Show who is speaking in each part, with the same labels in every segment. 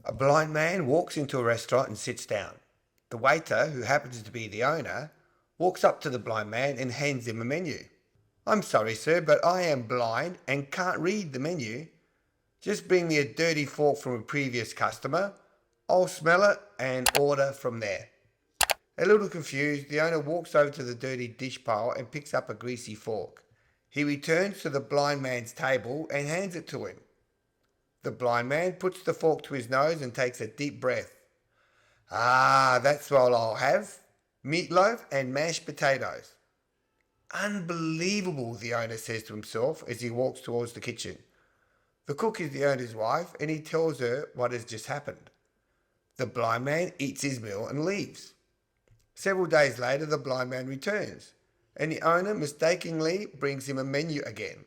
Speaker 1: A blind man walks into a restaurant and sits down. The waiter, who happens to be the owner, walks up to the blind man and hands him a menu. "I'm sorry, sir, but I am blind and can't read the menu. Just bring me a dirty fork from a previous customer. I'll smell it and order from there." A little confused, the owner walks over to the dirty dish pile and picks up a greasy fork. He returns to the blind man's table and hands it to him. The blind man puts the fork to his nose and takes a deep breath. "Ah, that's what I'll have. Meatloaf and mashed potatoes." "Unbelievable," the owner says to himself as he walks towards the kitchen. The cook is the owner's wife and he tells her what has just happened. The blind man eats his meal and leaves. Several days later, the blind man returns and the owner mistakenly brings him a menu again.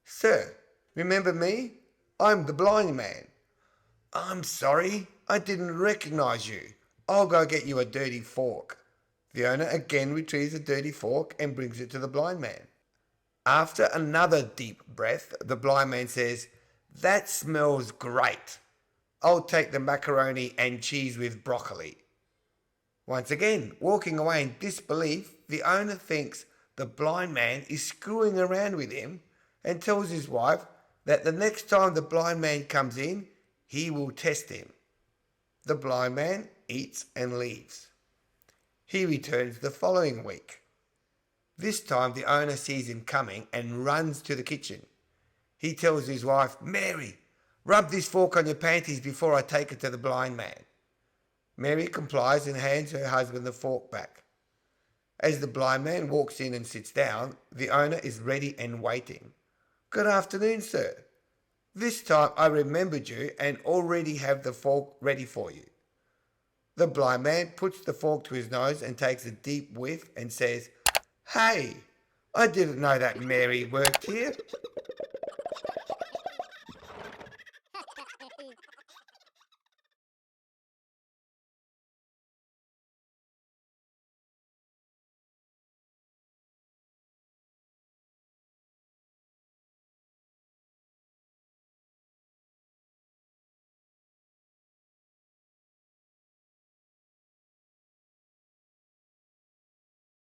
Speaker 1: "Sir, remember me? I'm the blind man." "I'm sorry, I didn't recognize you. I'll go get you a dirty fork." The owner again retrieves a dirty fork and brings it to the blind man. After another deep breath, the blind man says, "That smells great. I'll take the macaroni and cheese with broccoli." Once again, walking away in disbelief, the owner thinks the blind man is screwing around with him and tells his wife that the next time the blind man comes in, he will test him. The blind man eats and leaves. He returns the following week. This time the owner sees him coming and runs to the kitchen. He tells his wife, "Mary, rub this fork on your panties before I take it to the blind man." Mary complies and hands her husband the fork back. As the blind man walks in and sits down, the owner is ready and waiting. "Good afternoon, sir. This time I remembered you and already have the fork ready for you." The blind man puts the fork to his nose and takes a deep whiff and says, "Hey, I didn't know that Mary worked here.